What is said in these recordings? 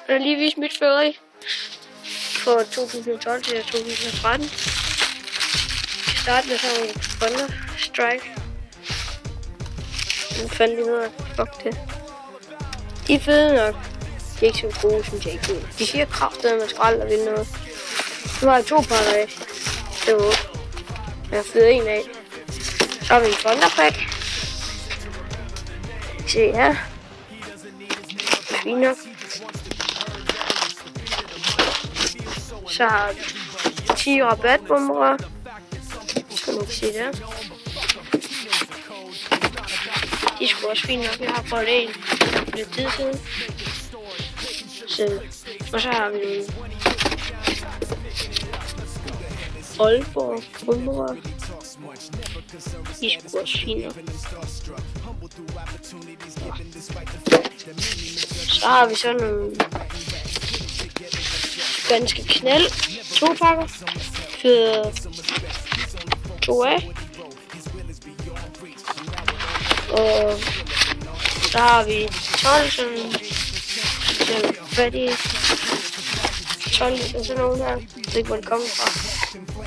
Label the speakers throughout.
Speaker 1: Jeg har lige vist mit føderi for 2012 til 2013. Jeg startede med sådan en Thunder Strike. Nu fandt de noget. Fuck det. De er fede nok. De er ikke så gode, synes jeg ikke. De siger kraftigt, at man skal aldrig vinde noget. Nu har jeg 2 pakker af. Det var 8. Jeg har fyret en af. Så har vi en Thunderpack. Se her. Fint nok. Så har vi 10 rabatbomber. Skal du se der. De skulle også fint nok. Jeg har prøvet en for lidt tid siden. Så, og så har vi nogle Aalborg bomber. De skulle også fint nok. Så har vi sådan nogle ganske knald 2 pakker for 2 af. Og så har vi 12 sådan fattige 12 og sådan nogle her. Jeg ved ikke, hvor det kommer fra.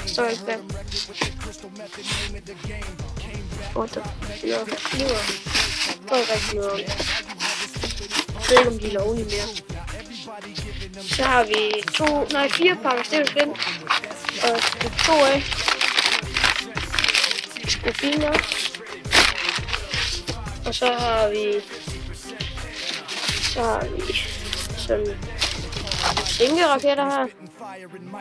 Speaker 1: Står ikke der. What the fuck? Det var ikke rigtig noget om. Jeg ved ikke, om de er lovlige mere. Så har vi 4 pakker stilsvind. Og 2 af. Sgu fint nok. Og så har vi sådan singeraketter her.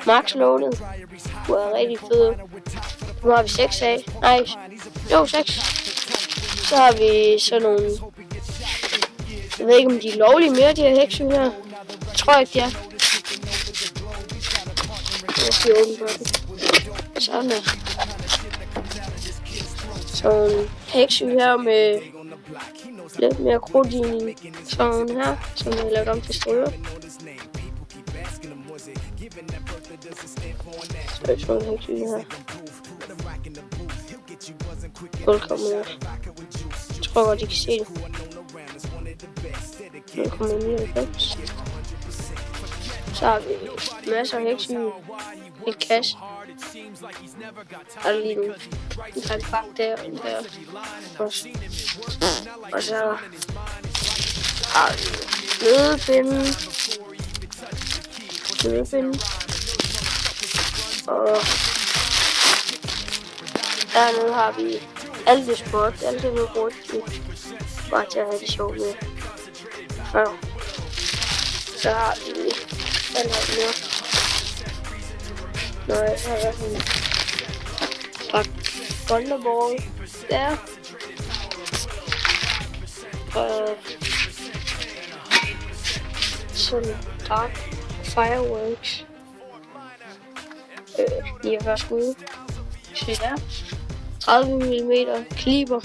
Speaker 1: Max loaded. Det er rigtig fede. Nu har vi 6 af. Nej, jo 6. Så har vi sådan nogle. Jeg ved ikke, om de er lovlige mere, de her heksyg her. Jeg tror ikke, de er. Jeg skal åbne på den. Sådan der. Sådan heksyg her med lidt mere krudt i sådan her, som jeg har lavet om til stryger. Så er sådan en heksyg her. Velkommen her. Jeg tror godt, I kan se det. 0,99. Så har vi masser af heksyg. Et kasse. Og lige nu. Vi kan pakke der og der. Og så har vi glødepinden. Og dernede har vi alt det sport, alt det vi brugt til. Bare til at have det sjovt med. Ja. Så har vi den her mere. Nå, jeg har været sådan pakke Thunderball der. Og sådan Dark Fireworks. 49 skud. Se der. 30 mm kaliber.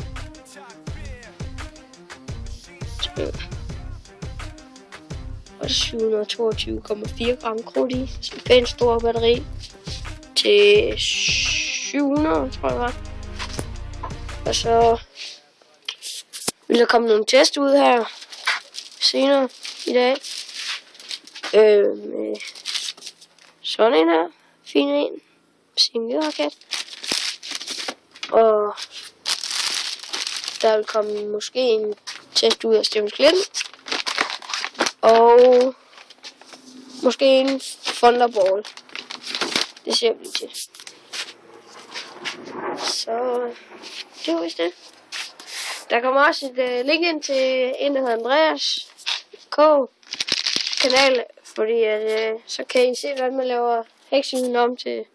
Speaker 1: Og 722,4 gram krudt i. Så en pænt stor batteri. Til 700, tror jeg var. Og så vil der komme nogle test ud her senere i dag. Med sådan en her. Fin en. Singeraket. Og der vil komme måske en test ud af Stevens Klint. Og måske en Thunderball. Det ser vi til. Så det var vist det. Der kommer også et link ind til en, der hedder Andreas K. kanal, fordi at, så kan I se, hvordan man laver heksygen om til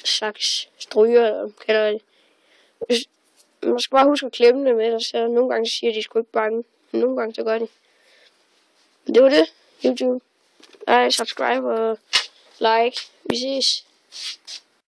Speaker 1: slags stryger, eller kalder det. Man skal bare huske at klemme det med, så nogle gange så siger de sgu ikke bange, men nogle gange så gør de. Det var det, YouTube. Subscribe og like. Vi ses.